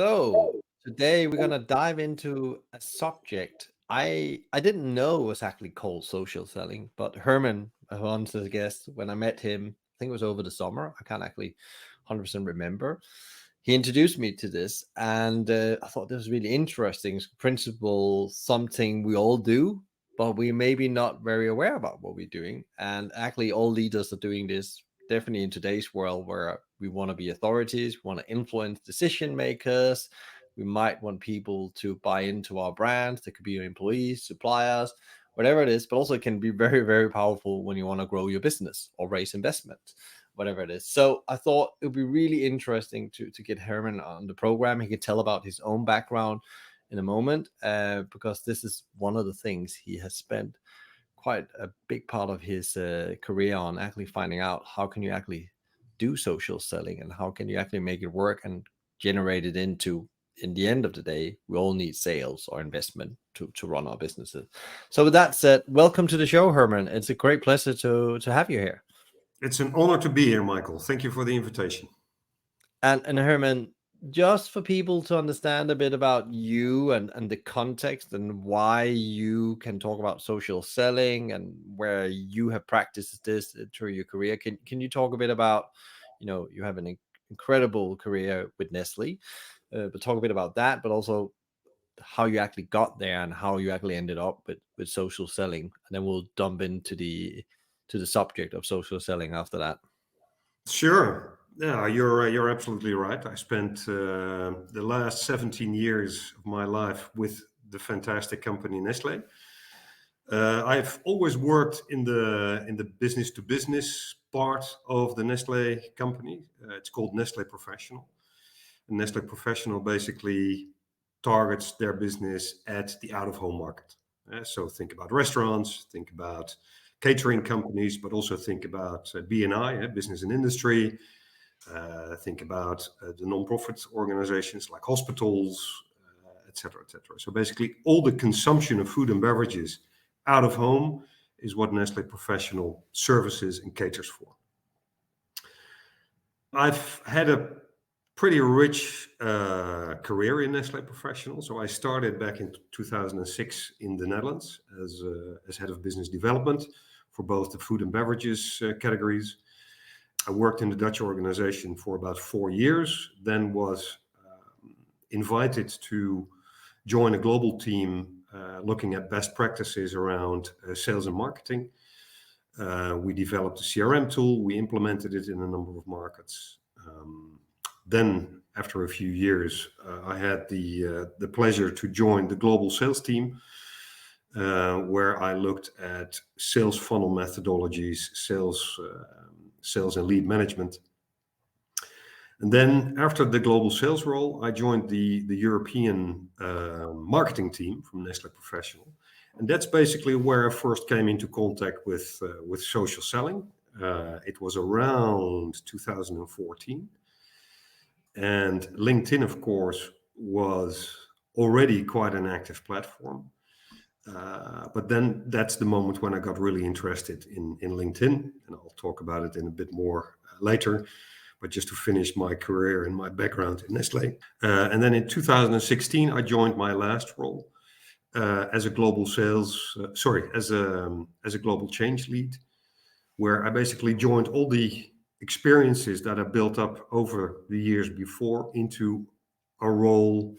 So today we're gonna dive into a subject I didn't know was actually called social selling, but Herman, who answers guest, when I met him, I think it was over the summer. I can't actually 100% remember. He introduced me to this, and I thought this was really interesting. It's principle something we all do, but we maybe not very aware about what we're doing. And actually, all leaders are doing this. Definitely in today's world, where we want to be authorities, we want to influence decision makers. We might want people to buy into our brands. They could be your employees, suppliers, whatever it is. But also, it can be very, very powerful when you want to grow your business or raise investment, whatever it is. So I thought it would be really interesting to get Herman on the program. He could tell about his own background in a moment, because this is one of the things he has spent quite a big part of his career on, actually finding out how can you actually do social selling and how can you actually make it work and generate it into, in the end of the day, we all need sales or investment to run our businesses. So with that said, welcome to the show, Herman. It's a great pleasure to have you here. It's an honor to be here, Michael. Thank you for the invitation. And Herman, just for people to understand a bit about you and the context and why you can talk about social selling and where you have practiced this through your career, can you talk a bit about, you have an incredible career with Nestle, but talk a bit about that, but also how you actually got there and how you actually ended up with social selling, and then we'll dump into the subject of social selling after that. Sure. Yeah, you're absolutely right. I spent the last 17 years of my life with the fantastic company Nestle. I've always worked in the business to business part of the Nestle company. It's called Nestle Professional. And Nestle Professional basically targets their business at the out of home market. So think about restaurants, think about catering companies, but also think about B&I, business and industry. Think about the non-profit organizations like hospitals, et cetera, et cetera. So basically, all the consumption of food and beverages out of home is what Nestle Professional services and caters for. I've had a pretty rich career in Nestle Professional. So I started back in 2006 in the Netherlands as head of business development for both the food and beverages categories. I worked in the Dutch organization for about 4 years, then was invited to join a global team looking at best practices around sales and marketing. We developed a CRM tool. We implemented it in a number of markets. Then, after a few years, I had the pleasure to join the global sales team, where I looked at sales funnel methodologies, sales and lead management. And then, after the global sales role, I joined the European marketing team from Nestle Professional. And that's basically where I first came into contact with social selling. It was around 2014. And LinkedIn, of course, was already quite an active platform. But then that's the moment when I got really interested in LinkedIn. And I'll talk about it in a bit more later. But just to finish my career and my background in Nestle. And then in 2016, I joined my last role as a global as a global change lead, where I basically joined all the experiences that I built up over the years before into a role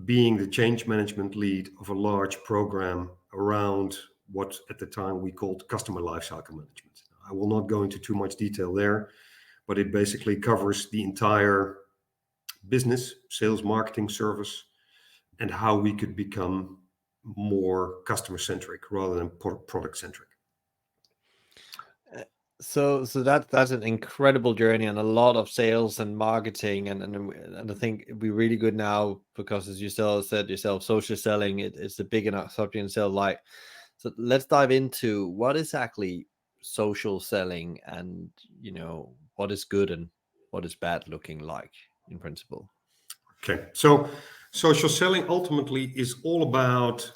being the change management lead of a large program around what at the time we called customer lifecycle management. I will not go into too much detail there, but it basically covers the entire business, sales, marketing, service, and how we could become more customer centric rather than product centric. So that's an incredible journey and a lot of sales and marketing, and I think it'd be really good now because, as you said yourself, social selling it's a big enough subject in itself. Like, so let's dive into what is actually social selling, and what is good and what is bad looking like in principle. Okay, so social selling ultimately is all about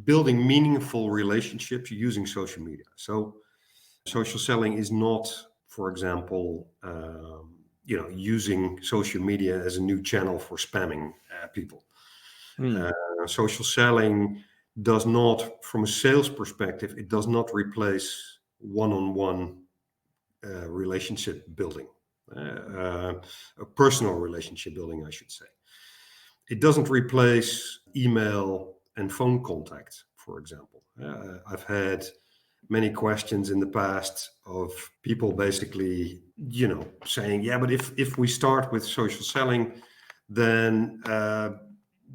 building meaningful relationships using social media. So social selling is not, for example, using social media as a new channel for spamming people. Hmm. Social selling does not, from a sales perspective, it does not replace one-on-one relationship building, a personal relationship building, I should say. It doesn't replace email and phone contact, for example. I've had many questions in the past of people basically, saying, yeah, but if we start with social selling, then,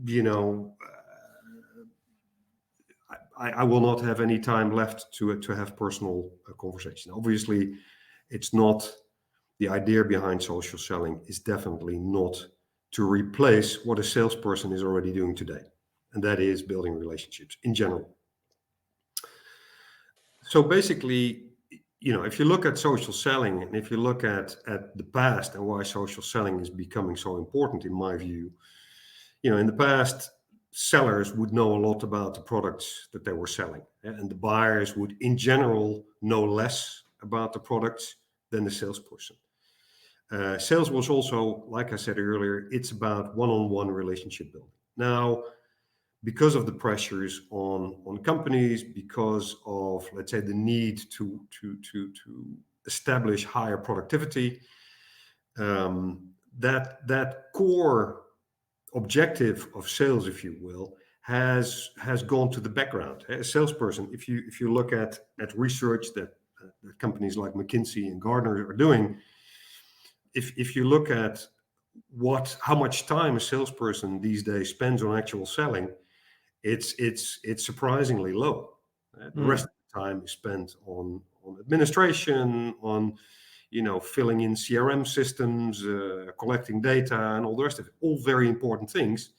you know, I will not have any time left to have personal conversation. Obviously, it's not the idea behind social selling is definitely not to replace what a salesperson is already doing today, and that is building relationships in general. So basically, if you look at social selling and if you look at the past and why social selling is becoming so important, in my view, in the past, sellers would know a lot about the products that they were selling, and the buyers would, in general, know less about the products than the salesperson. Sales was also, like I said earlier, it's about one-on-one relationship building. Now, because of the pressures on companies, because of, let's say, the need to establish higher productivity, that core objective of sales, if you will, has gone to the background. A salesperson, if you look at research that companies like McKinsey and Gartner are doing, if you look at how much time a salesperson these days spends on actual selling, it's surprisingly low. The Hmm. rest of the time is spent on administration, on filling in CRM systems, collecting data, and all the rest of it. All very important things.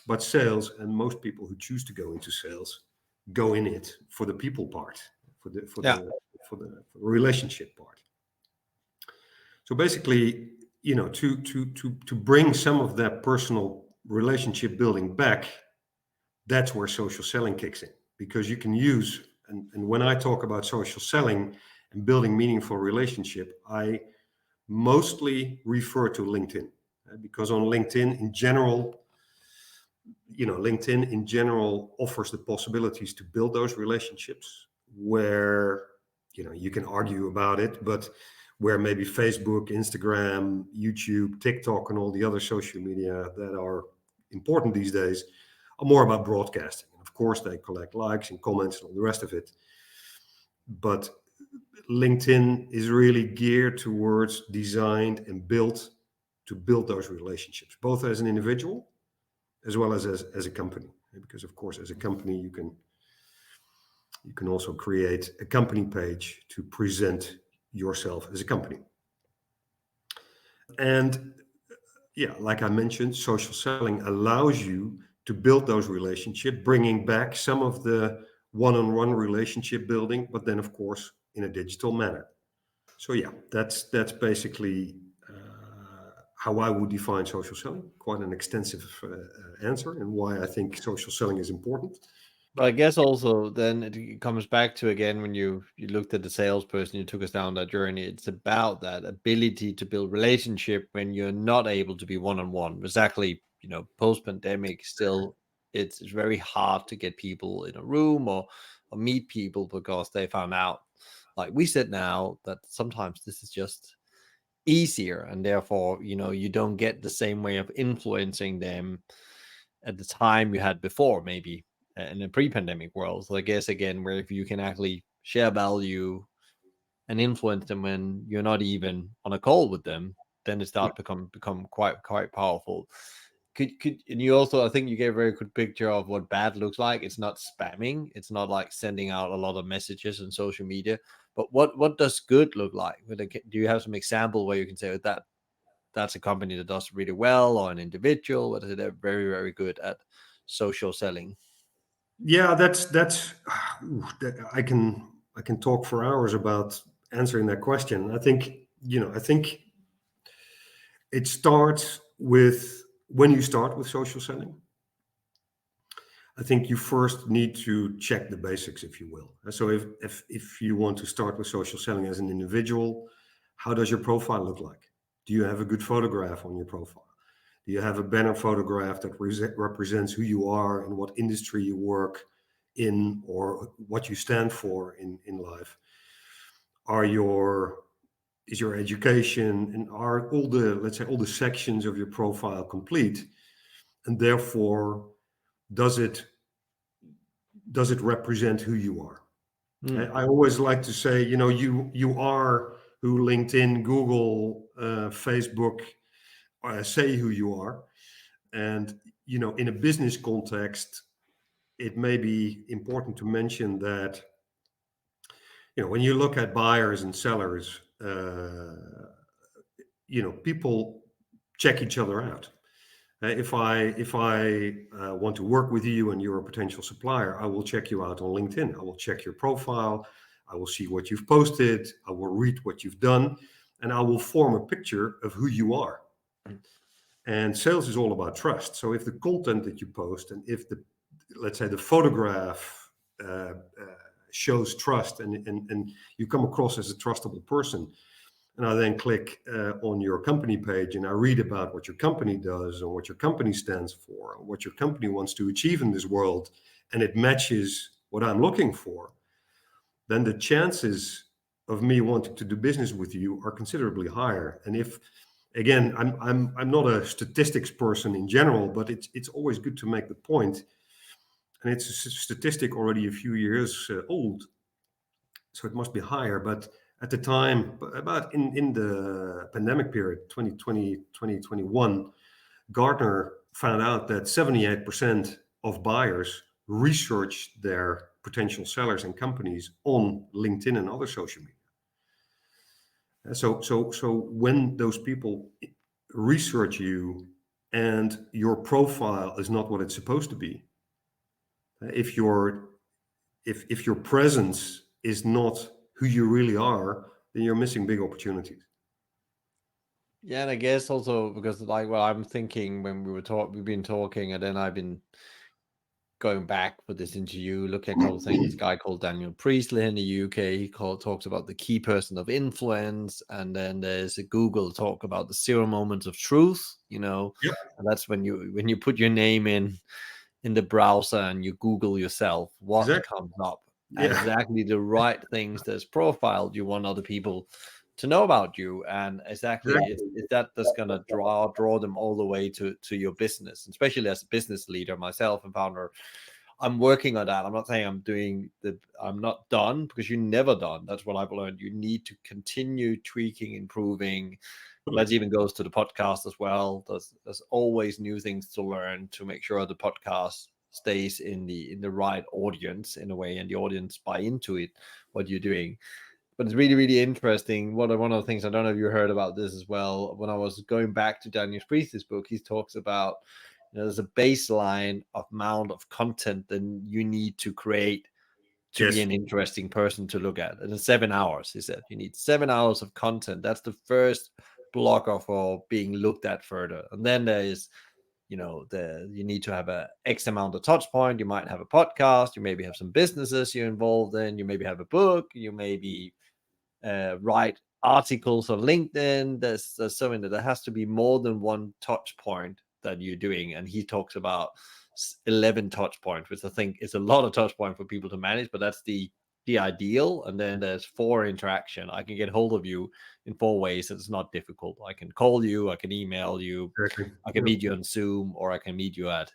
But sales, and most people who choose to go into sales, go in it for the people part, for the for Yeah. the for the relationship part. So basically, to bring some of that personal relationship building back, that's where social selling kicks in, because you can use, and when I talk about social selling and building meaningful relationship, I mostly refer to LinkedIn, because on LinkedIn in general, LinkedIn in general offers the possibilities to build those relationships where, you can argue about it, but where maybe Facebook, Instagram, YouTube, TikTok, and all the other social media that are important these days are more about broadcasting. Of course, they collect likes and comments and all the rest of it. But LinkedIn is really geared towards, designed and built to build those relationships, both as an individual as well as a company. Because of course, as a company, you can also create a company page to present yourself as a company. And yeah, like I mentioned, social selling allows you to build those relationships, bringing back some of the one-on-one relationship building, but then of course in a digital manner. So yeah, that's basically how I would define social selling. Quite an extensive answer, and why I think social selling is important. But I guess also then it comes back to, again, when you looked at the salesperson, you took us down that journey. It's about that ability to build relationship when you're not able to be one-on-one. Exactly, post pandemic, still it's very hard to get people in a room or meet people, because they found out, like we said now, that sometimes this is just easier, and therefore you don't get the same way of influencing them at the time you had before, maybe in a pre-pandemic world. So I guess, again, where if you can actually share value and influence them when you're not even on a call with them, then it Yeah. starts become quite powerful. Could and you also, I think you gave a very good picture of what bad looks like. It's not spamming. It's not like sending out a lot of messages on social media. But what does good look like? Do you have some example where you can say that's a company that does really well, or an individual, whether they're very, very good at social selling? Yeah, that's I can talk for hours about answering that question. I think it starts with, when you start with social selling, I think you first need to check the basics, if you will. So if you want to start with social selling as an individual, how does your profile look like? Do you have a good photograph on your profile? Do you have a banner photograph that represents who you are and what industry you work in or what you stand for in life? Are your is your education and are all the, let's say, all the sections of your profile complete? And therefore, does it represent who you are? Mm. I always like to say, you are who LinkedIn, Google, Facebook say who you are. And in a business context, it may be important to mention that when you look at buyers and sellers, people check each other out. If I want to work with you and you're a potential supplier, I will check you out on LinkedIn. I will check your profile. I will see what you've posted. I will read what you've done, and I will form a picture of who you are. And sales is all about trust. So if the content that you post and if let's say the photograph uh, shows trust and you come across as a trustable person, and I then click on your company page and I read about what your company does and what your company stands for and what your company wants to achieve in this world, and it matches what I'm looking for, then the chances of me wanting to do business with you are considerably higher. And if, again, I'm not a statistics person in general, but it's always good to make the point, and it's a statistic already a few years old, so it must be higher. But at the time, about in the pandemic period, 2020, 2021, Gartner found out that 78% of buyers researched their potential sellers and companies on LinkedIn and other social media. So when those people research you and your profile is not what it's supposed to be, if your presence is not who you really are, then you're missing big opportunities. Yeah, and I guess also because like well, I'm thinking when we've been talking, and then I've been going back for this interview, looking at a couple of things. A guy called Daniel Priestley in the UK, talks about the key person of influence, and then there's a Google talk about the 0 moments of truth. Yep, And that's when you put your name in the browser and you Google yourself, what exactly. comes up, and Yeah, exactly the right things that's profiled you want other people to know about you, and exactly exactly. it's that that's gonna draw them all the way to your business, especially as a business leader myself and founder. I'm working on that. I'm not saying I'm not done, because you're never done. That's what I've learned. You need to continue tweaking, improving. That even goes to the podcast as well. There's always new things to learn to make sure the podcast stays in the right audience in a way, and the audience buy into it, what you're doing. But it's really, really interesting. One of the things, I don't know if you heard about this as well. When I was going back to Daniel Priest's book, he talks about there's a baseline amount of content that you need to create to be Yes. an interesting person to look at. And in 7 hours, he said, you need 7 hours of content. That's the first blocker for being looked at further. And then there is, you need to have a X amount of touch point. You might have a podcast. You maybe have some businesses you're involved in. You maybe have a book. You maybe write articles on LinkedIn. There's something that there has to be more than one touch point that you're doing. And he talks about 11 touch points, which I think is a lot of touch point for people to manage, but that's the ideal. And then there's 4 interaction. I can get hold of you in 4 ways. It's not difficult. I can call you, I can email you, Exactly. I can Yeah. meet you on Zoom, or I can meet you at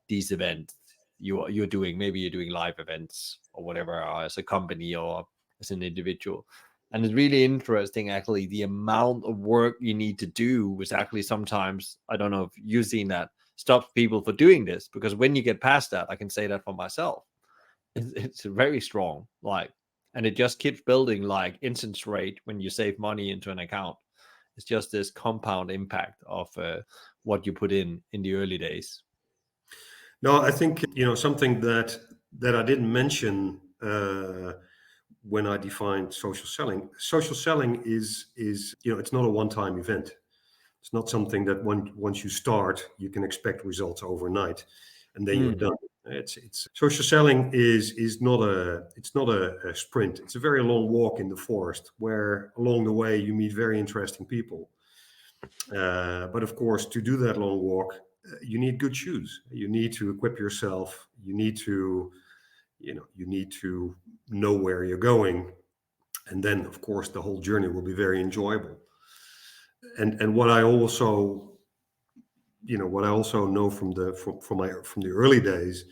these events you're doing. Maybe you're doing live events or whatever, or as a company or as an individual. And it's really interesting, actually, the amount of work you need to do, which actually sometimes, I don't know if you've seen that, stops people for doing this. Because when you get past that, I can say that for myself, it's very strong. And it just keeps building like instance rate when you save money into an account. It's just this compound impact of what you put in the early days. No, I think something that I didn't mention when I defined social selling. Social selling is it's not a one-time event. It's not something that once you start, you can expect results overnight, and then you're Mm. done. It's social selling is not a sprint. It's a very long walk in the forest where along the way you meet very interesting people, But of course, to do that long walk, you need good shoes. You need to equip yourself. You need to know where you're going, and then of course the whole journey will be very enjoyable. And what I also, what I also know from the early days.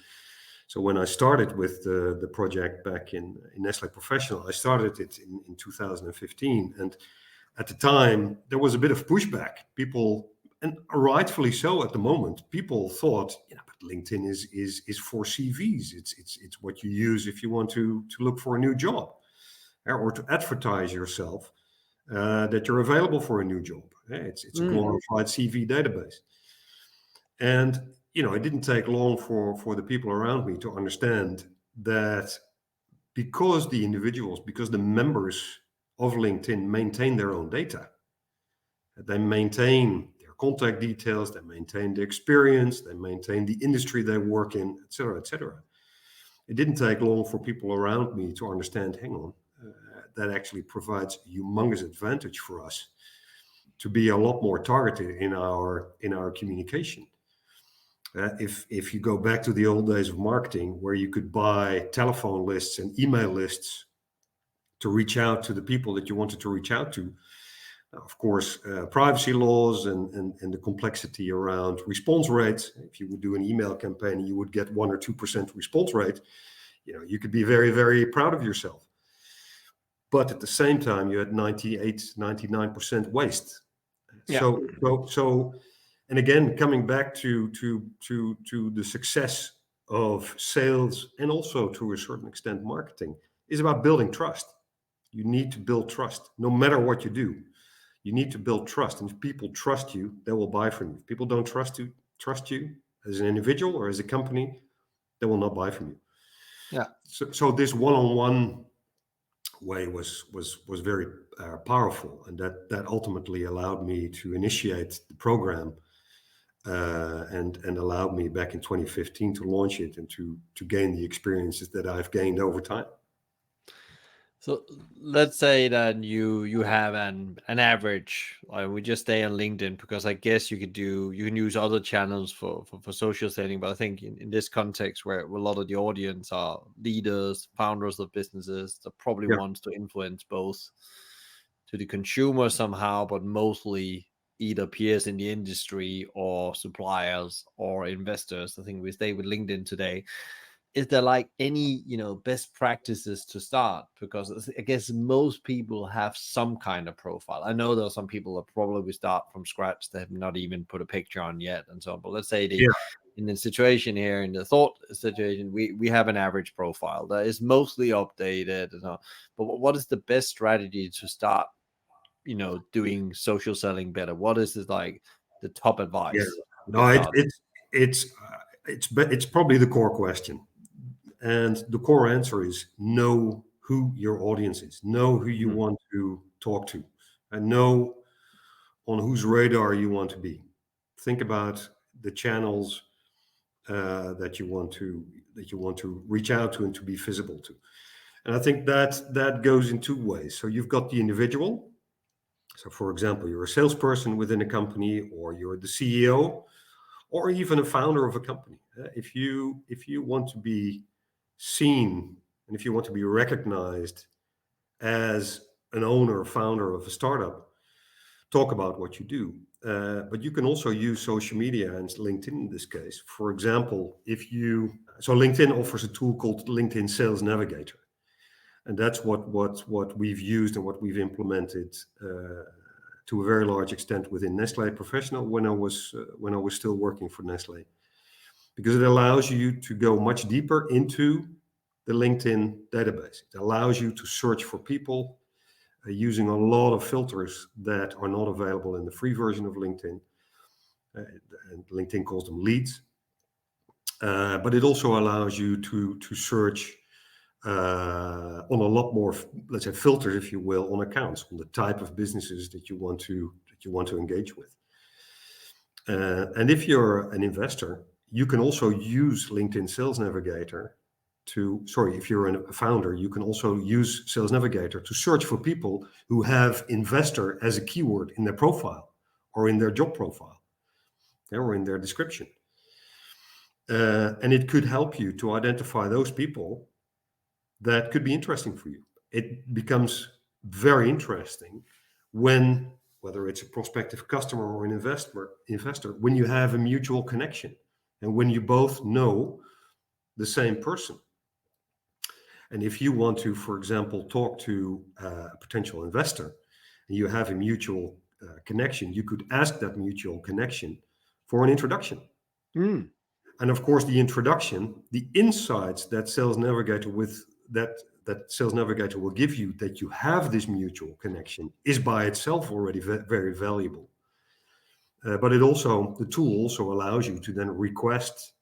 So when I started with the project back in Nestle Professional, I started it in 2015, and at the time there was a bit of pushback. People, and rightfully so at the moment, people thought, but LinkedIn is for CVs. It's what you use if you want to look for a new job, or to advertise yourself that you're available for a new job. It's a Mm. glorified CV database. And it didn't take long for the people around me to understand that because the members of LinkedIn maintain their own data, they maintain their contact details, they maintain the experience, they maintain the industry they work in, et cetera, et cetera. It didn't take long for people around me to understand, hang on, that actually provides humongous advantage for us to be a lot more targeted in our communication. If you go back to the old days of marketing, where you could buy telephone lists and email lists to reach out to the people that you wanted to reach out to, of course, privacy laws and the complexity around response rates. If you would do an email campaign, you would get 1 or 2% response rate. You could be very, very proud of yourself. But at the same time, you had 98, 99% waste. Yeah. So, and again, coming back to the success of sales and also to a certain extent marketing is about building trust. You need to build trust no matter what you do. You need to build trust, and if people trust you, they will buy from you. If people don't trust you as an individual or as a company, they will not buy from you. Yeah. So this one-on-one way was very powerful, and that ultimately allowed me to initiate the program, and allowed me back in 2015 to launch it and to gain the experiences that I've gained over time. So let's say that you have an average. We just stay on LinkedIn because I guess you can use other channels for social selling. But I think in this context where a lot of the audience are leaders, founders of businesses, that probably Yeah, wants to influence both to the consumer somehow, but mostly either peers in the industry or suppliers or investors. I think we stay with LinkedIn today. Is there like any best practices to start? Because I guess most people have some kind of profile. I know there are some people that probably start from scratch, they have not even put a picture on yet and so on. But let's say yeah, in the situation here, in the thought situation, we have an average profile that is mostly updated and all. But what is the best strategy to start doing social selling better? What is like the top yeah. advice to No, get started? it's probably the core question. And the core answer is know who your audience is, know who you Mhm. want to talk to, and know on whose radar you want to be. Think about the channels that you want to reach out to and to be visible to. And I think that goes in two ways. So you've got the individual. So, for example, you're a salesperson within a company, or you're the CEO, or even a founder of a company. If you want to be seen, and if you want to be recognized as an owner or founder of a startup, talk about what you do. But you can also use social media, and LinkedIn in this case. For example, so LinkedIn offers a tool called LinkedIn Sales Navigator, and that's what we've used and what we've implemented to a very large extent within Nestle Professional when I was still working for Nestle, because it allows you to go much deeper into the LinkedIn database. It allows you to search for people using a lot of filters that are not available in the free version of LinkedIn. And LinkedIn calls them leads. But it also allows you to search on a lot more, let's say, filters, if you will, on accounts, on the type of businesses that you want to engage with. And if you're an investor, you can also use LinkedIn Sales Navigator if you're a founder, you can also use Sales Navigator to search for people who have investor as a keyword in their profile, or in their job profile, or in their description. And it could help you to identify those people that could be interesting for you. It becomes very interesting when, whether it's a prospective customer or an investor, when you have a mutual connection and when you both know the same person. And if you want to, for example, talk to a potential investor and you have a mutual connection, you could ask that mutual connection for an introduction. Mm. And of course, the introduction, the insights that Sales Navigator Sales Navigator will give you, that you have this mutual connection, is by itself already very valuable. But the tool also allows you to then request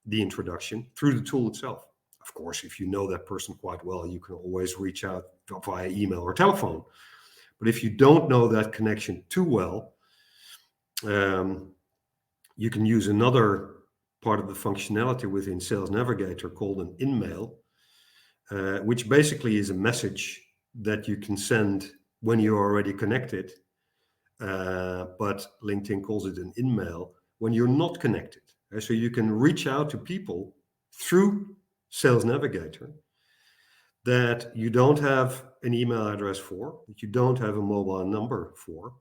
the introduction through the tool itself. Of course, if you know that person quite well, you can always reach out via email or telephone. But if you don't know that connection too well, you can use another part of the functionality within Sales Navigator called an in-mail, which basically is a message that you can send when you're already connected, but LinkedIn calls it an in-mail when you're not connected. So you can reach out to people through Sales Navigator that you don't have an email address for, that you don't have a mobile number for,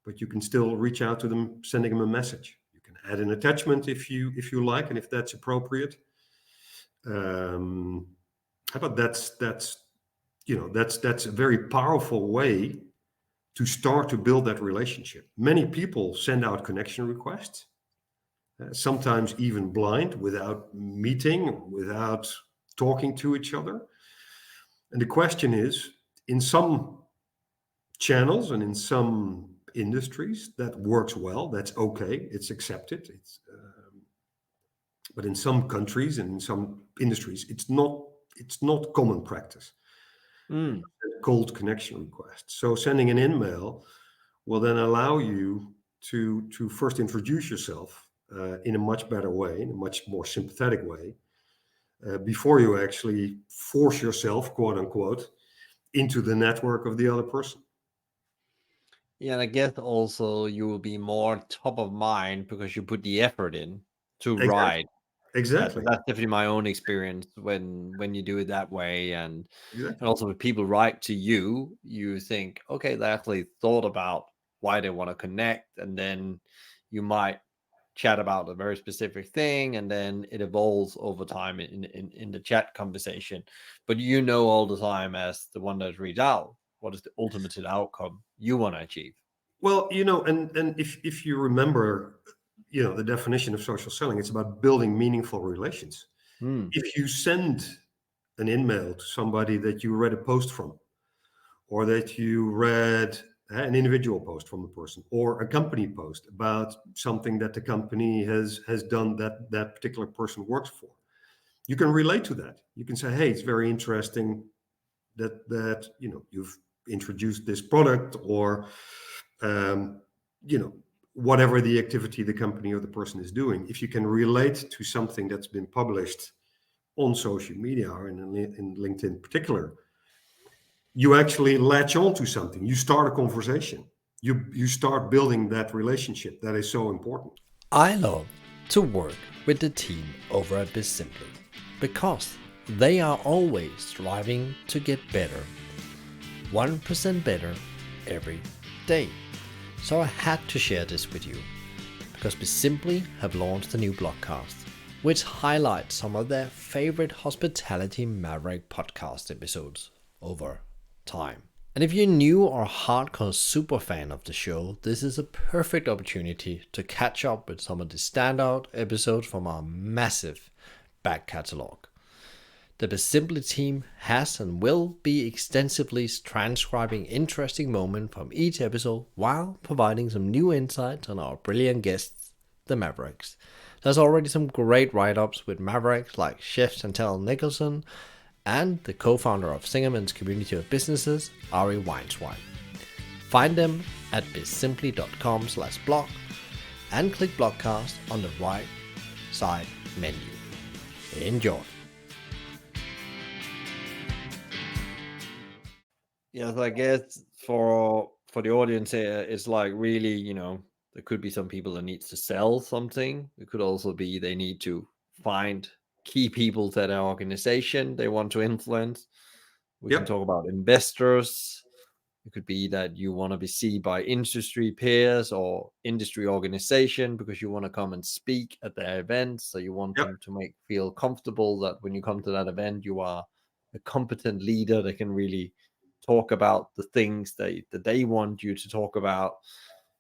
but you can still reach out to them, sending them a message. You can add an attachment if you like, and if that's appropriate. But that's a very powerful way to start to build that relationship. Many people send out connection requests, sometimes even blind, without meeting, without talking to each other. And the question is, in some channels and in some industries, that works well. That's okay. It's accepted. But in some countries and in some industries, it's not common practice. Mm. Cold connection requests. So sending an in-mail will then allow you to first introduce yourself in a much better way, in a much more sympathetic way, before you actually force yourself, quote unquote, into the network of the other person. Yeah, and I guess also you will be more top of mind because you put the effort in to Exactly. write. Exactly. That's definitely my own experience when you do it that way, and Exactly. also when people write to you, you think, okay, they actually thought about why they want to connect, and then you might chat about a very specific thing, and then it evolves over time in the chat conversation. But you know all the time as the one that reads out, what is the ultimate outcome you want to achieve? Well, and if you remember, the definition of social selling, it's about building meaningful relations. Hmm. If you send an email to somebody that you read a post from, or that you read an individual post from a person, or a company post about something that the company has done that particular person works for, you can relate to that. You can say, hey, it's very interesting that you've introduced this product, or whatever the activity the company or the person is doing. If you can relate to something that's been published on social media, or in LinkedIn in particular, you actually latch on to something. You start a conversation. You start building that relationship that is so important. I love to work with the team over at BizSimply because they are always striving to get better, 1% better every day. So I had to share this with you because BizSimply have launched a new blogcast which highlights some of their favorite Hospitality Maverick podcast episodes over time. And if you're new or hardcore super fan of the show, this is a perfect opportunity to catch up with some of the standout episodes from our massive back catalog. The BizSimply team has and will be extensively transcribing interesting moments from each episode while providing some new insights on our brilliant guests, the Mavericks. There's already some great write-ups with Mavericks like Chef Chantel Nicholson and the co-founder of Singerman's Community of Businesses, Ari Weinswine. Find them at bizsimply.com/blog and click blogcast on the right side menu. Enjoy. Yeah, so I guess for the audience here, it's like really, There could be some people that needs to sell something. It could also be they need to find key people to their organization they want to influence. We can Yep. talk about investors. It could be that you want to be seen by industry peers or industry organization because you want to come and speak at their events. So you want Yep. them to make feel comfortable that when you come to that event, you are a competent leader that can really talk about the things that they want you to talk about.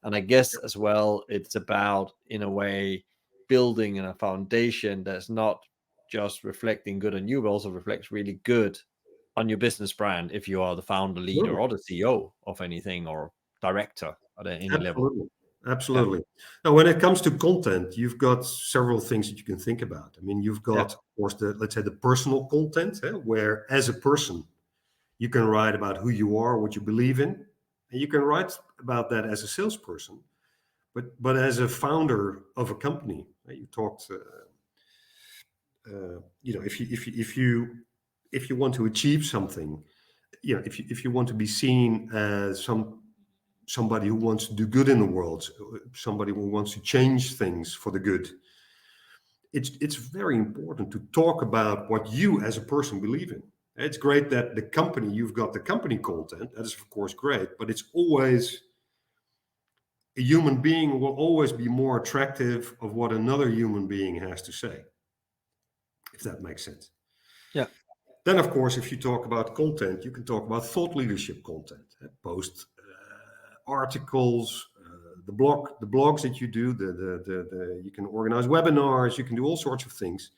And I guess as well, it's about, in a way, building a foundation that's not just reflecting good on you, but also reflects really good on your business brand if you are the founder, leader, Absolutely. or the CEO of anything or director at any level. Absolutely. Yeah. Absolutely. Now, when it comes to content, you've got several things that you can think about. I mean, you've Yeah. got, of course, let's say the personal content, where as a person, you can write about who you are, what you believe in, and you can write about that as a salesperson. But as a founder of a company, you talked, if you want to achieve something, if you want to be seen as somebody who wants to do good in the world, somebody who wants to change things for the good, it's very important to talk about what you as a person believe in. It's great that you've got the company content. That is, of course, great, but it's always a human being will always be more attractive of what another human being has to say, if that makes sense. Yeah. Then, of course, if you talk about content, you can talk about thought leadership content, post articles, the blogs that you do, you can organize webinars, you can do all sorts of things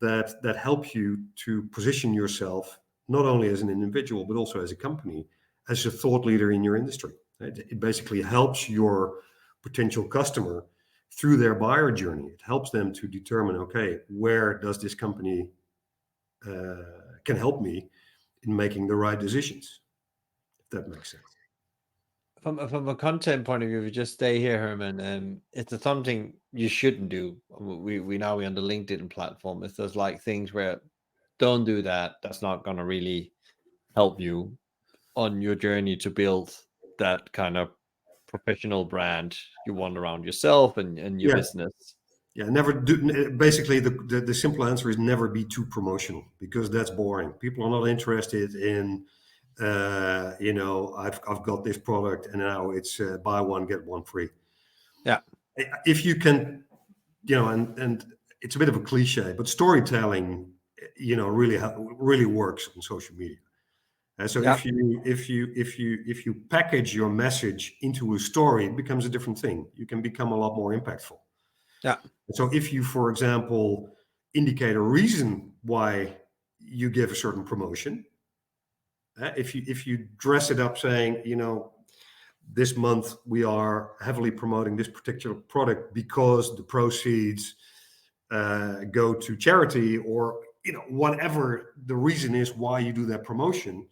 that help you to position yourself not only as an individual but also as a company, as a thought leader in your industry. It basically helps your potential customer through their buyer journey. It helps them to determine, okay, where does this company can help me in making the right decisions, if that makes sense. From a content point of view, if you just stay here, Herman, it's something you shouldn't do. We now we're on the LinkedIn platform. If there's like things where don't do that, that's not gonna really help you on your journey to build that kind of professional brand you want around yourself and your Yeah, business. yeah. Never do. Basically, the simple answer is never be too promotional, because that's boring. People are not interested in, I've got this product and now it's buy one get one free. Yeah. If you can, and it's a bit of a cliche, but storytelling, really works on social media. And so Yeah. if you package your message into a story, it becomes a different thing. You can become a lot more impactful. Yeah. So if you, for example, indicate a reason why you give a certain promotion, if you dress it up saying, this month we are heavily promoting this particular product because the proceeds go to charity, or whatever the reason is why you do that promotion,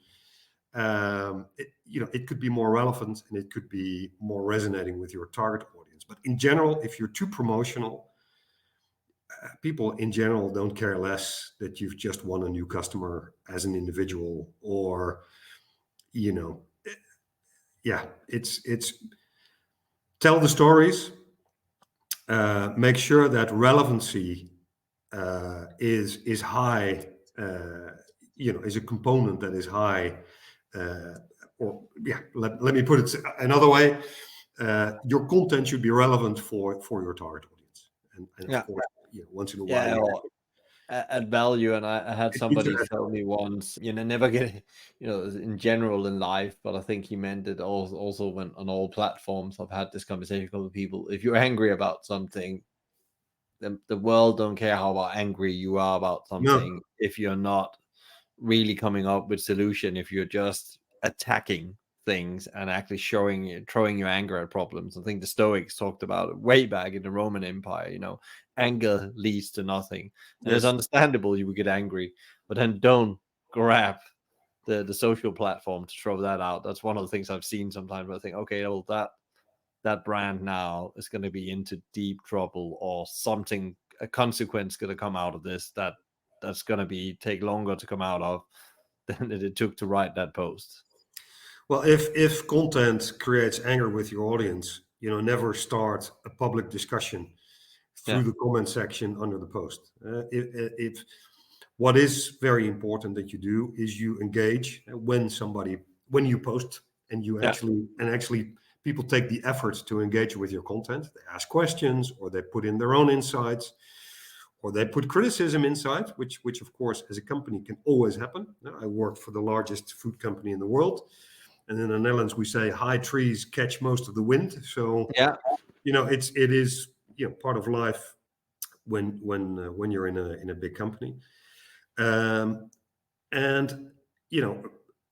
it could be more relevant and it could be more resonating with your target audience. But in general, if you're too promotional, people in general don't care less that you've just won a new customer as an individual, or you know yeah, it's tell the stories, make sure that relevancy is high, is a component that is high, or yeah, let me put it another way. Your content should be relevant for your target audience, and of Yeah. course, once in a while Yeah. Or add value. And I had it needs to somebody add tell me once, never get, in general in life, but I think he meant it also when on all platforms. I've had this conversation with people. If you're angry about something, the world don't care how angry you are about no, something if you're not really coming up with solution, if you're just attacking things and actually throwing your anger at problems. I think the Stoics talked about it way back in the Roman Empire. Anger leads to nothing, and it's yes. understandable you would get angry, but then don't grab the social platform to throw that out. That's one of the things I've seen sometimes. I think, okay, well, that brand now is going to be into deep trouble, or something, a consequence going to come out of this that's going to be take longer to come out of than it took to write that post. Well, if content creates anger with your audience, never start a public discussion through Yeah. the comment section under the post. If what is very important that you do is you engage when you post, and Yeah. actually people take the effort to engage with your content. They ask questions, or they put in their own insights, or they put criticism inside, which of course as a company can always happen. I worked for the largest food company in the world, and in the Netherlands we say high trees catch most of the wind. So Yeah. it is part of life when you're in a big company. um, and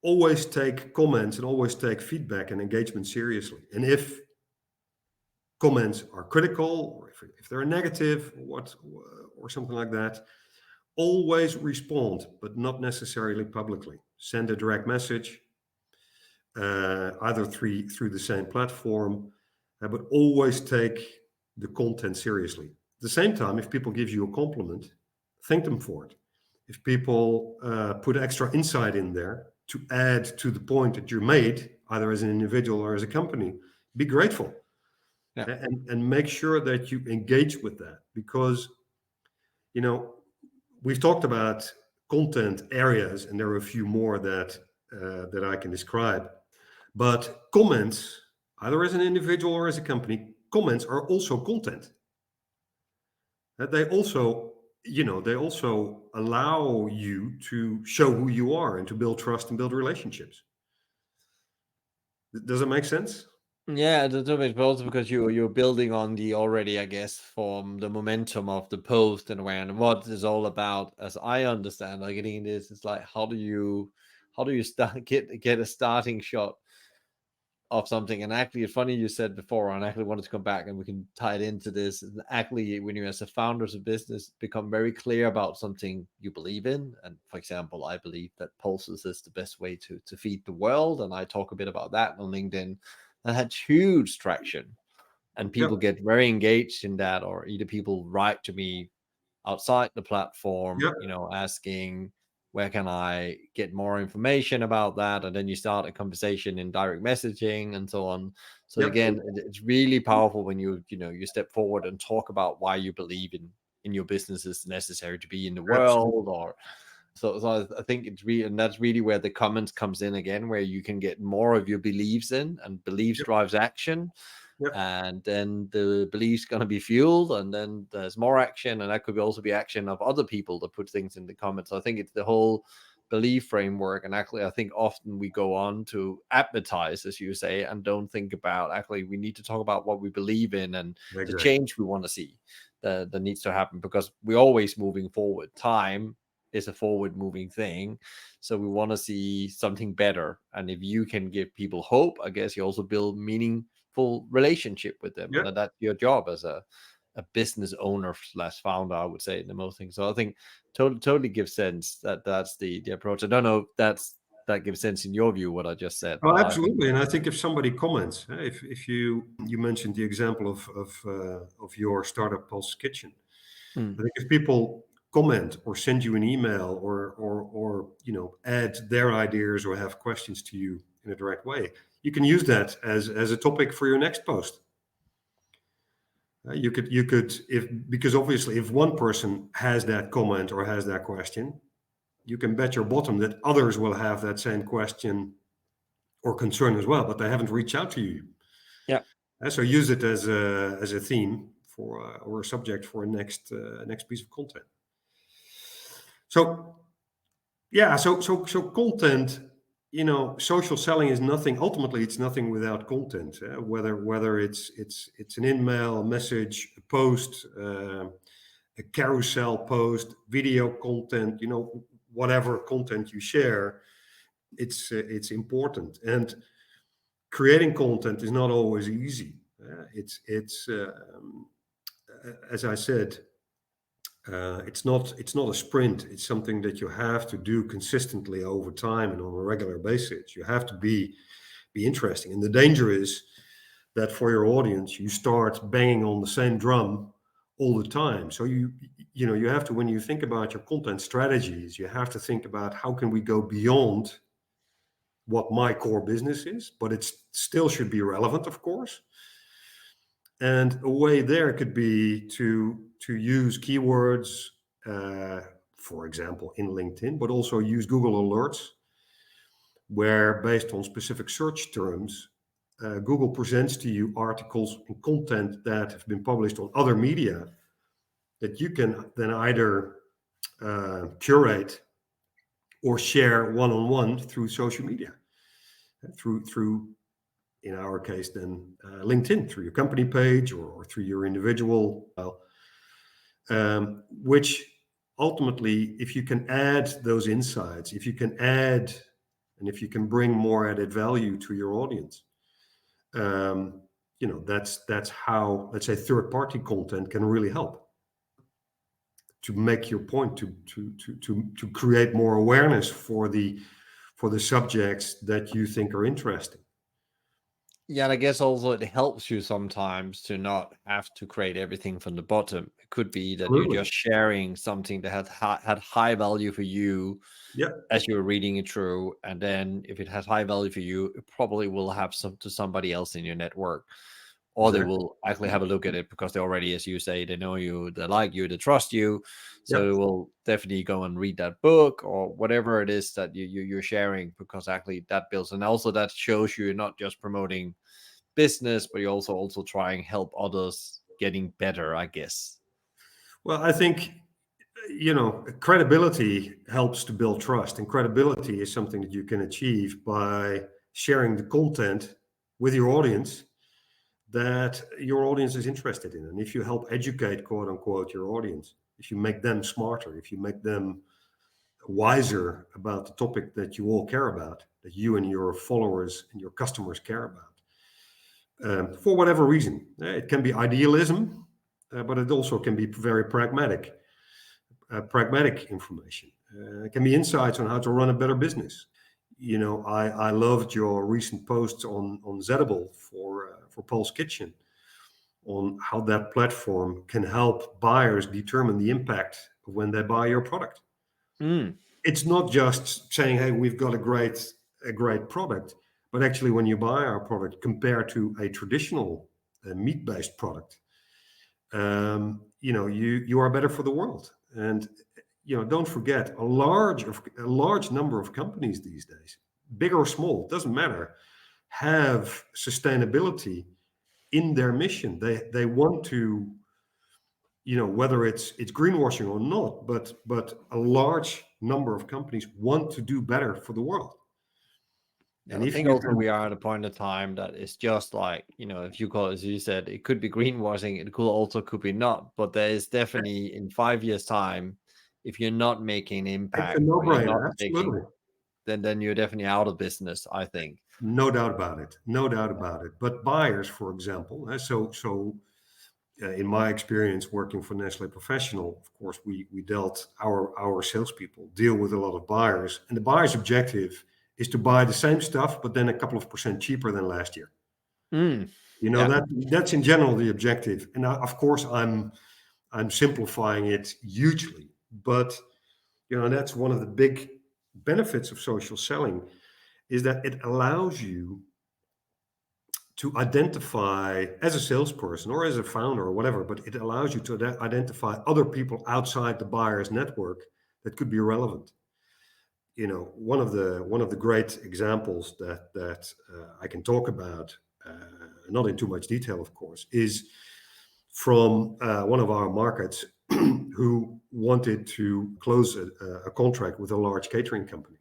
always take comments and always take feedback and engagement seriously. And if comments are critical, or if they're negative, or something like that, always respond, but not necessarily publicly. Send a direct message, either through the same platform, but always take the content seriously. At the same time, if people give you a compliment, thank them for it. If people put extra insight in there to add to the point that you made, either as an individual or as a company, be grateful. Yeah. And make sure that you engage with that, because we've talked about content areas, and there are a few more that I can describe. But comments, either as an individual or as a company, comments are also content. They also allow you to show who you are and to build trust and build relationships. Does it make sense? Yeah, the topic, but also because you're building on the already, I guess, from the momentum of the post and when what is all about, as I understand, like getting this, it's like how do you start get a starting shot of something. And actually, it's funny you said before, and I actually wanted to come back and we can tie it into this. And actually, when you as a founders of business become very clear about something you believe in, and for example, I believe that pulses is the best way to feed the world, and I talk a bit about that on LinkedIn. That had huge traction, and Yeah, people get very engaged in that, or either people write to me outside the platform, yeah, asking where can I get more information about that, and then you start a conversation in direct messaging and so on. So yeah, again, it's really powerful when you step forward and talk about why you believe in your business is necessary to be in the absolutely. world, or so I think it's really, and that's really where the comments comes in again, where you can get more of your beliefs in, and beliefs Yep, drives action, yep, and then the belief's going to be fueled, and then there's more action, and that could also be action of other people that put things in the comments. So I think it's the whole belief framework, and actually I think often we go on to advertise, as you say, and don't think about actually we need to talk about what we believe in and the exactly. change we want to see that needs to happen, because we're always moving forward. Time is a forward moving thing, so we want to see something better, and if you can give people hope, I guess you also build meaningful relationship with them, Yeah. and that's your job as a business owner slash founder, I would say, in the most thing. So I think totally gives sense that that's the approach. I don't know if that gives sense in your view what I just said, Oh, but I think absolutely. And I think if somebody comments, if you mentioned the example of your startup Pulse Kitchen, I mm, think if people comment or send you an email, or add their ideas or have questions to you in a direct way, you can use that as a topic for your next post. You could, if because obviously if one person has that comment or has that question, you can bet your bottom that others will have that same question or concern as well, but they haven't reached out to you. yeah. So use it as a theme for or a subject for a next piece of content. So yeah, so content. Social selling is nothing. Ultimately, it's nothing without content. Whether it's an email, a message, a post, a carousel post, video content. Whatever content you share, it's important. And creating content is not always easy. It's as I said, it's not a sprint. It's something that you have to do consistently over time and on a regular basis. You have to be interesting, and the danger is that for your audience, you start banging on the same drum all the time. So you have to, when you think about your content strategies, you have to think about how can we go beyond what my core business is, but it still should be relevant, of course. And a way there could be to use keywords, uh, for example, in LinkedIn, but also use Google Alerts, where based on specific search terms, Google presents to you articles and content that have been published on other media that you can then either curate or share one-on-one through social media, through in our case then LinkedIn, through your company page or through your individual, which ultimately, if you can add those insights, if you can add and if you can bring more added value to your audience, that's how, let's say, third-party content can really help to make your point, to create more awareness for the subjects that you think are interesting. Yeah, and I guess also it helps you sometimes to not have to create everything from the bottom. It could be that you're Absolutely. just sharing something that had high value for you Yeah, as you're reading it through, and then if it has high value for you, it probably will have some to somebody else in your network, or they exactly. will actually have a look at it because they already, as you say, they know you, they like you, they trust you, so Yeah. they will definitely go and read that book or whatever it is that you're sharing, because actually that builds, and also that shows you're not just promoting business, but you're also trying help others getting better, I guess. Well, I think credibility helps to build trust, and credibility is something that you can achieve by sharing the content with your audience that your audience is interested in. And if you help educate, quote unquote, your audience, if you make them smarter, if you make them wiser about the topic that you all care about, that you and your followers and your customers care about, for whatever reason. It can be idealism, but it also can be very pragmatic information. It can be insights on how to run a better business. I loved your recent posts on Zedible for Paul's Kitchen, on how that platform can help buyers determine the impact of when they buy your product. Mm. It's not just saying, "Hey, we've got a great product," but actually, when you buy our product compared to a traditional meat-based product, you are better for the world. And don't forget, a large number of companies these days, big or small, it doesn't matter, have sustainability in their mission. They want to, whether it's greenwashing or not, but a large number of companies want to do better for the world. Yeah, And I if think you also can, we are at a point in time that it's just like, if you call it, as you said, it could be greenwashing, it could also could be not, but there is definitely in 5 years' time, if you're not making an it's a impact or you're not no-brainer, making, absolutely. then you're definitely out of business, I think. No doubt about it. No doubt about it. But buyers, for example, in my experience working for Nestle Professional, of course, we dealt our salespeople deal with a lot of buyers, and the buyer's objective is to buy the same stuff, but then a couple of percent cheaper than last year. Mm, yeah. That's in general the objective, and of course I'm simplifying it hugely, but that's one of the big benefits of social selling is that it allows you to identify as a salesperson or as a founder or whatever, but it allows you to identify other people outside the buyer's network that could be relevant. One of the great examples that I can talk about, not in too much detail, of course, is from one of our markets who wanted to close a contract with a large catering company.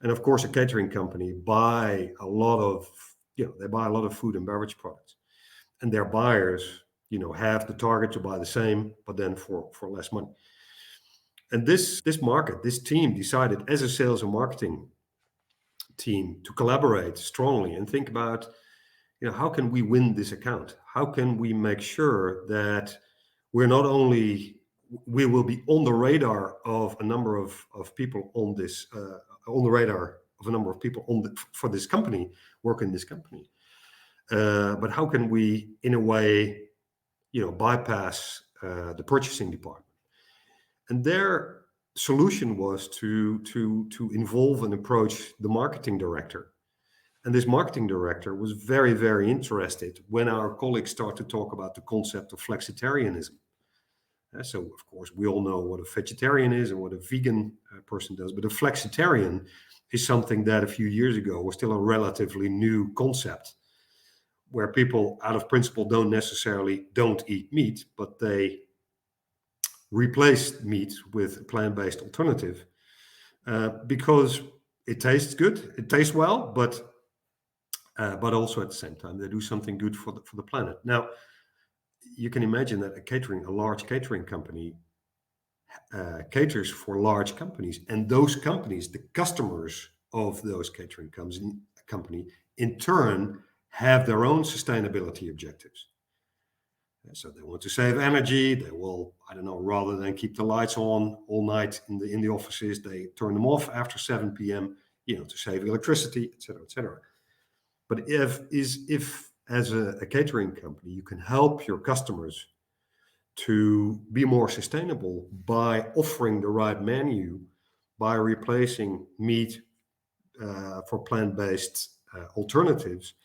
And of course, a catering company buy a lot of, they buy a lot of food and beverage products, and their buyers, have the target to buy the same, but then for less money. And this team decided as a sales and marketing team to collaborate strongly and think about, how can we win this account? How can we make sure that we're not only we will be on the radar of a number of people on this on the radar of a number of people for this company, work in this company, but how can we in a way bypass the purchasing department? And their solution was to involve and approach the marketing director And this marketing director was very, very interested when our colleagues start to talk about the concept of flexitarianism. So, of course, we all know what a vegetarian is and what a vegan person does, but a flexitarian is something that a few years ago was still a relatively new concept, where people, out of principle, don't eat meat, but they replace meat with a plant-based alternative because it tastes good, it tastes well, but also at the same time they do something good for the planet. Now, you can imagine that a large catering company caters for large companies, and those companies, the customers of those company, in turn have their own sustainability objectives. So they want to save energy. They will, I don't know, rather than keep the lights on all night in the offices, they turn them off after 7 p.m. To save electricity, etc., etc. But if as a catering company you can help your customers to be more sustainable by offering the right menu, by replacing meat for plant-based alternatives,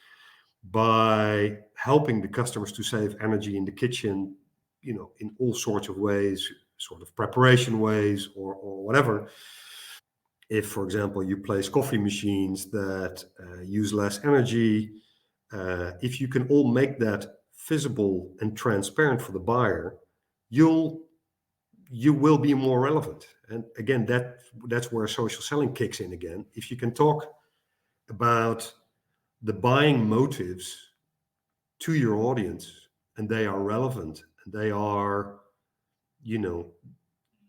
by helping the customers to save energy in the kitchen, in all sorts of ways, sort of preparation ways or whatever. If, for example, you place coffee machines that use less energy, if you can all make that visible and transparent for the buyer, you will be more relevant. And again, that's where social selling kicks in again. If you can talk about the buying motives to your audience and they are relevant and they are,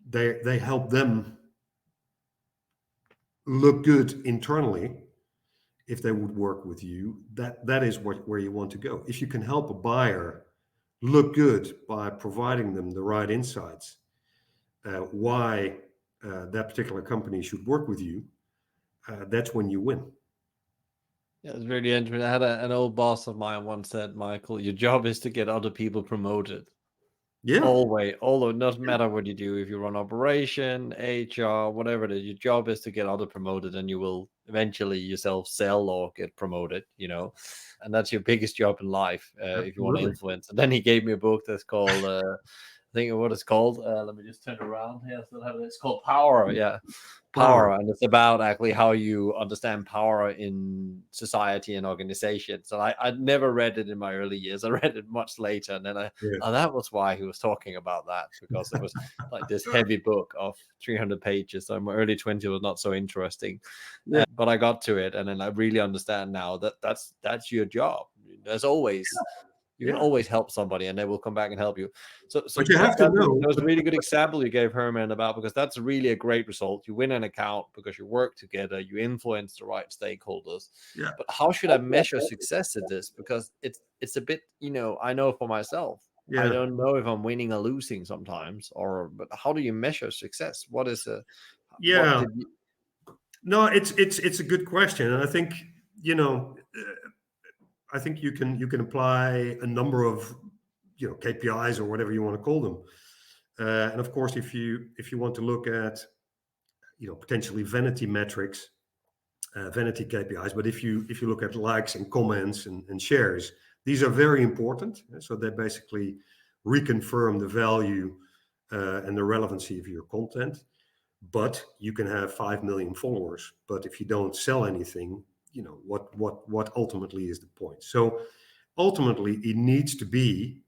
they help them look good internally, if they would work with you, that is where you want to go. If you can help a buyer look good by providing them the right insights, why that particular company should work with you, that's when you win. Yeah, it's really interesting. I had an old boss of mine once said, Michael, your job is to get other people promoted. Yeah. Always, although it doesn't matter what you do, if you run operation, HR, whatever it is, your job is to get other promoted, and you will eventually yourself sell or get promoted, and that's your biggest job in life if you want to Absolutely. influence. And then he gave me a book that's called I think what it's called. Let me just turn it around here. So it's called Power. Yeah, Power, and it's about actually how you understand power in society and organizations. And I'd never read it in my early years. I read it much later, and then that was why he was talking about that, because it was like this heavy book of 300 pages. So my early 20s was not so interesting, but I got to it, and then I really understand now that that's your job. There's always you can always help somebody, and they will come back and help you. So But you have to know. there was a really good example you gave, Herman, about, because that's really a great result. You win an account because you work together, you influence the right stakeholders. Yeah. But how should I measure success at this? Because it's a bit, I know for myself, I Yeah. don't know if I'm winning or losing sometimes, but how do you measure success? What Yeah. did you? No, it's a good question, and I think you can apply a number of KPIs or whatever you want to call them, and of course, if you want to look at potentially vanity metrics, vanity KPIs, but if you look at likes and comments and shares, these are very important. So they basically reconfirm the value and the relevancy of your content. But you can have 5 million followers, but if you don't sell anything, what ultimately is the point? So ultimately, it needs to be,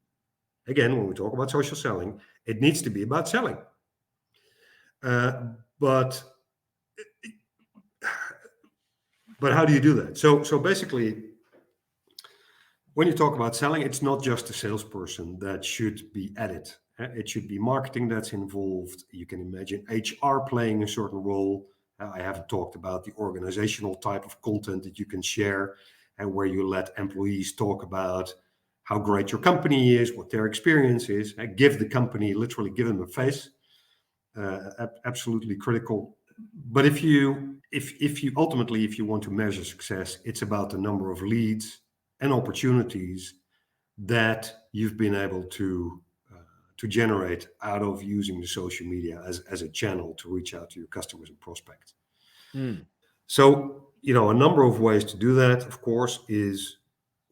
again, when we talk about social selling, it needs to be about selling. But how do you do that? So basically, when you talk about selling, it's not just a salesperson that should be at it. It should be marketing that's involved. You can imagine HR playing a certain role. I haven't talked about the organizational type of content that you can share, and where you let employees talk about how great your company is, what their experience is. Give the company, literally give them a face. Absolutely critical. But if you ultimately, if you want to measure success, it's about the number of leads and opportunities that you've been able to generate out of using the social media as a channel to reach out to your customers and prospects. So A number of ways to do that, of course, is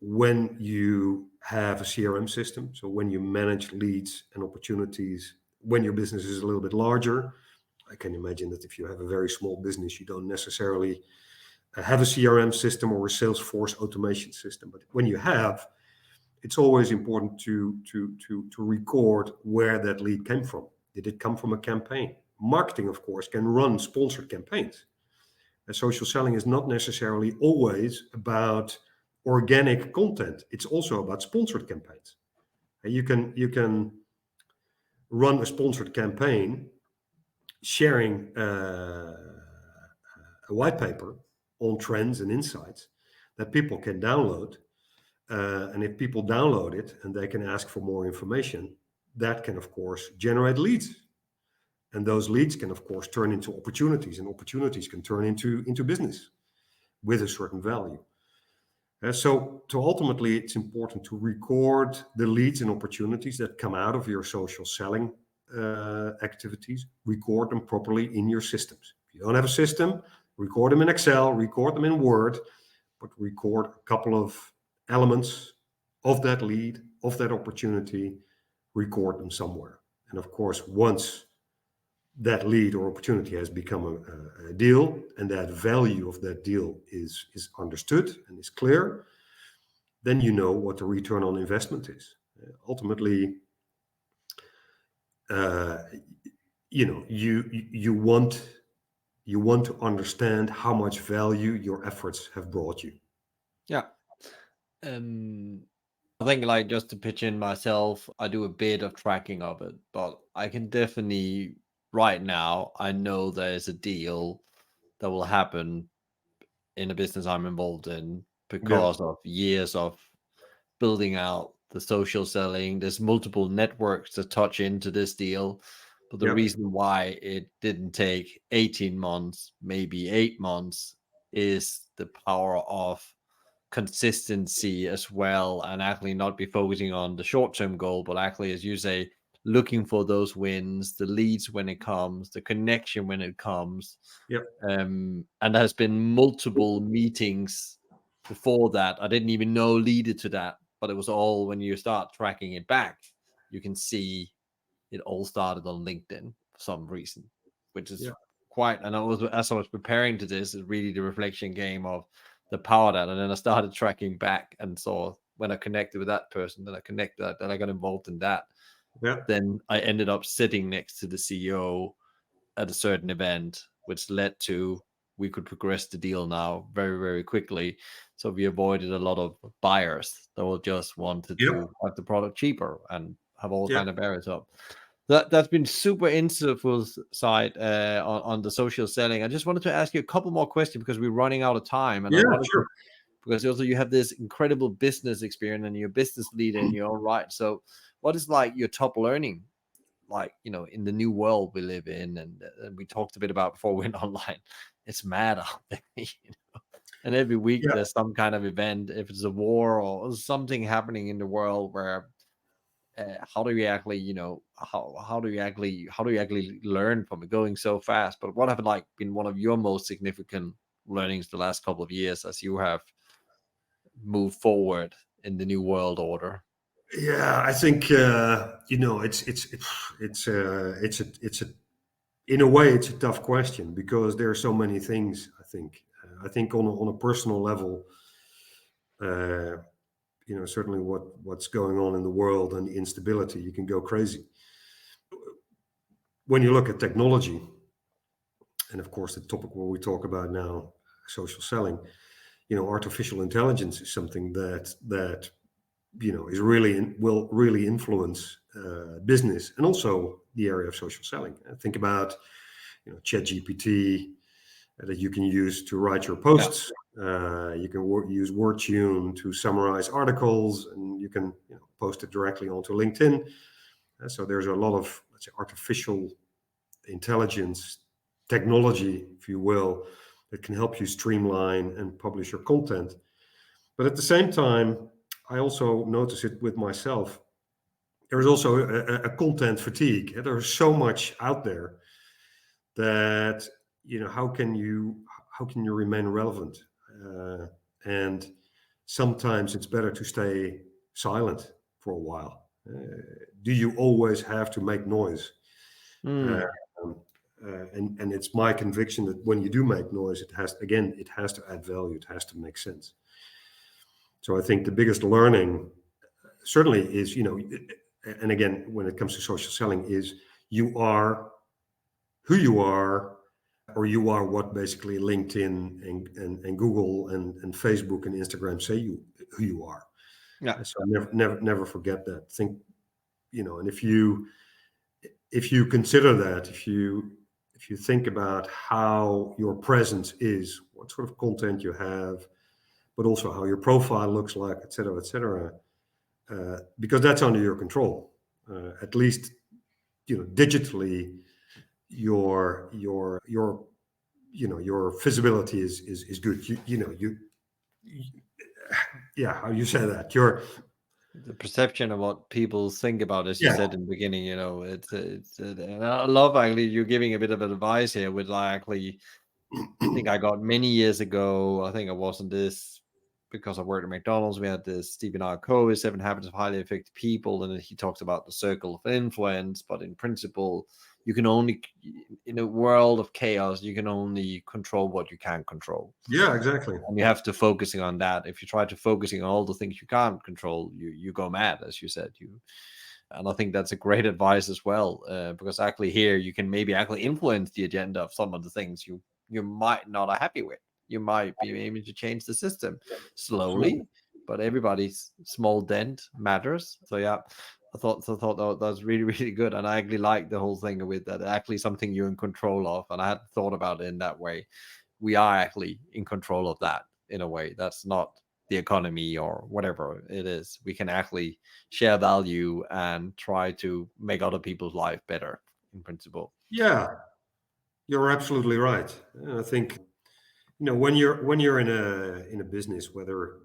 when you have a CRM system. So when you manage leads and opportunities, when your business is a little bit larger, I can imagine that if you have a very small business, you don't necessarily have a CRM system or a Salesforce automation system. But when you have, it's always important to record where that lead came from. Did it come from a campaign? Marketing, of course, can run sponsored campaigns. And social selling is not necessarily always about organic content. It's also about sponsored campaigns. And you can run a sponsored campaign sharing a white paper on trends and insights that people can download. And if people download it and they can ask for more information, that can, of course, generate leads. And those leads can, of course, turn into opportunities, and opportunities can turn into business with a certain value. So ultimately, it's important to record the leads and opportunities that come out of your social selling activities, record them properly in your systems. If you don't have a system, record them in Excel, record them in Word, but record a couple of elements of that lead, of that opportunity, record them somewhere. And of course, once that lead or opportunity has become a deal, and that value of that deal is understood and is clear, then you know what the return on investment is. Ultimately, uh, you want to understand how much value your efforts have brought you. Yeah. Um, I think like just to pitch in myself, I do a bit of tracking of it, but I can definitely right now I know there's a deal that will happen in a business I'm involved in Yeah, because of years of building out the social selling. There's multiple networks that touch into this deal. But the yeah, reason why it didn't take 18 months, maybe 8 months, is the power of consistency as well, and actually not be focusing on the short-term goal, but actually, as you say, looking for those wins, the leads when it comes, the connection when it comes. yeah, And there has been multiple meetings before that I didn't even know leaded to that, but it was all when you start tracking it back, you can see it all started on LinkedIn for some reason, which is yeah, quite. And I was as I was preparing to this, is really the reflection game of the power of that. And then I started tracking back and saw when I connected with that person, then I connected that, then I got involved in that. yeah, Then I ended up sitting next to the CEO at a certain event, which led to we could progress the deal now very, very quickly. So we avoided a lot of buyers that will just wanted yeah, to have the product cheaper and have all yeah, kind of barriers up. That's been super insightful side on the social selling. I just wanted to ask you a couple more questions because we're running out of time, and I yeah, wanted to sure. because also you have this incredible business experience and you're a business leader in your own right. So, what is like your top learning like in the new world we live in, and we talked a bit about before we went online. It's mad out there, and every week Yeah, there's some kind of event, if it's a war or something happening in the world where how do you actually how do you actually learn from it going so fast? But what have like been one of your most significant learnings the last couple of years as you have moved forward in the new world order? yeah. I think it's a in a way it's a tough question because there are so many things. I think on a personal level, uh, certainly what's going on in the world and the instability, you can go crazy. When you look at technology, and of course the topic where we talk about now, social selling, artificial intelligence is something that is will really influence business and also the area of social selling. Think about Chat GPT that you can use to write your Yeah. posts. You can use WordTune to summarize articles, and you can post it directly onto LinkedIn. So there's a lot of, let's say, artificial intelligence technology, if you will, that can help you streamline and publish your content. But at the same time, I also notice it with myself. There is also a content fatigue. There's so much out there that how how can you remain relevant? And sometimes it's better to stay silent for a while. Do you always have to make noise? Uh, Mm. and it's my conviction that when you do make noise, it has to add value. It has to make sense. So I think the biggest learning certainly is, and again, when it comes to social selling, is you are who you are, or you are what basically LinkedIn and Google and Facebook and Instagram say who you are. Yeah. So never forget that. Think, and if you consider that, if you think about how your presence is, what sort of content you have, but also how your profile looks like, et cetera, because that's under your control. At least, digitally, your your visibility is good. Yeah, how you say that? The perception of what people think about, as you Yeah, said in the beginning, and I love actually you giving a bit of advice here with like actually I think I got many years ago. I think I wasn't this because I worked at McDonald's. We had this Stephen R. Covey, 7 Habits of Highly Effective People, and then he talks about the circle of influence. But in principle, you can only, in a world of chaos, you can only control what you can control, yeah, exactly. and you have to focusing on that. If you try to focusing on all the things you can't control, you go mad, as you said. And I think that's a great advice as well, because actually here you can maybe actually influence the agenda of some of the things you might not are happy with. You might be able to change the system Absolutely. slowly, but everybody's small dent matters. So yeah, I thought that was really really good, and I actually like the whole thing with that. Actually, something you're in control of, and I hadn't thought about it in that way. We are actually in control of that in a way. That's not the economy or whatever it is. We can actually share value and try to make other people's life better in principle. Yeah, you're absolutely right. And I think, when you're in a business, whether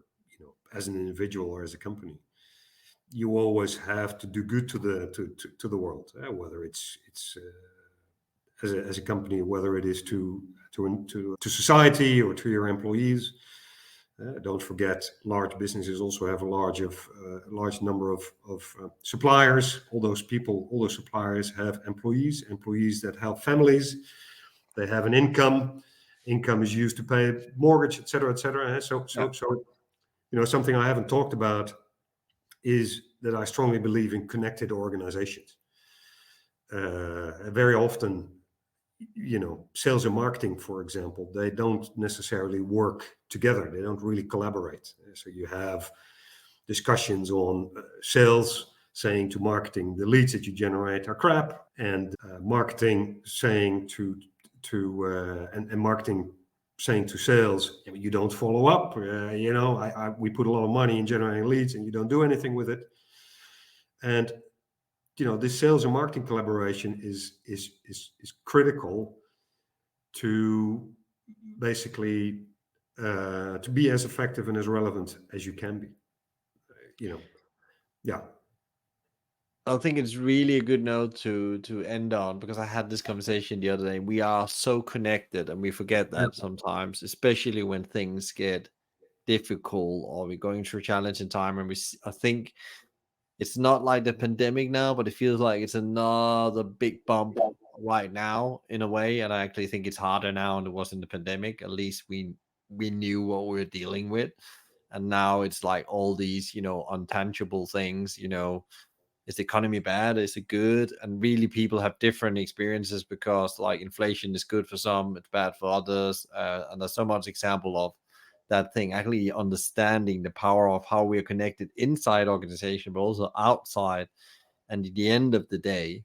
as an individual or as a company, you always have to do good to the world. Whether it's as a company, whether it is to society or to your employees. Don't forget, large businesses also have a large number of suppliers. All those suppliers have employees that help families. They have an income. Income is used to pay mortgage, et cetera, et cetera. Yeah. So, something I haven't talked about is that I strongly believe in connected organizations. Very often, sales and marketing, for example, they don't necessarily work together. They don't really collaborate. So you have discussions on sales saying to marketing, the leads that you generate are crap, and marketing saying and marketing saying to sales, you don't follow up. We put a lot of money in generating leads, and you don't do anything with it. And this sales and marketing collaboration is critical to basically to be as effective and as relevant as you can be. Yeah, I think it's really a good note to end on, because I had this conversation the other day. We are so connected and we forget that sometimes, especially when things get difficult or we're going through challenging time. And I think it's not like the pandemic now, but it feels like it's another big bump right now in a way. And I actually think it's harder now than it was in the pandemic. At least we knew what we were dealing with. And now it's like all these, untangible things, is the economy bad? Is it good? And really, people have different experiences, because like inflation is good for some, it's bad for others. And there's so much example of that thing. Actually, understanding the power of how we are connected inside organization, but also outside. And at the end of the day,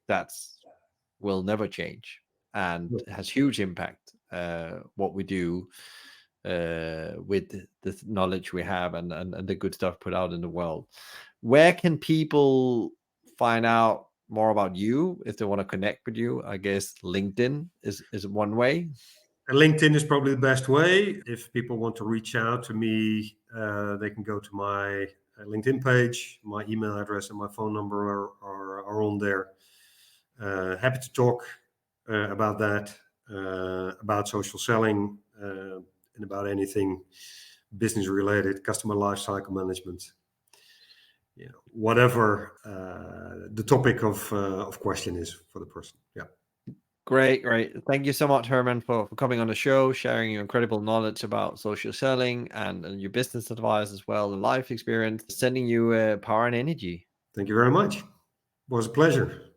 that's will never change and has huge impact. What we do with the knowledge we have and the good stuff put out in the world. Where can people find out more about you if they want to connect with you? I guess LinkedIn is one way. and LinkedIn is probably the best way. If people want to reach out to me, they can go to my LinkedIn page. My email address and my phone number are on there. Happy to talk about that, about social selling. and about anything business related, customer lifecycle management, whatever the topic of question is for the person. Yeah. Great. Thank you so much, Herman, for coming on the show, sharing your incredible knowledge about social selling and your business advice as well, the life experience, sending you power and energy. Thank you very much. It was a pleasure.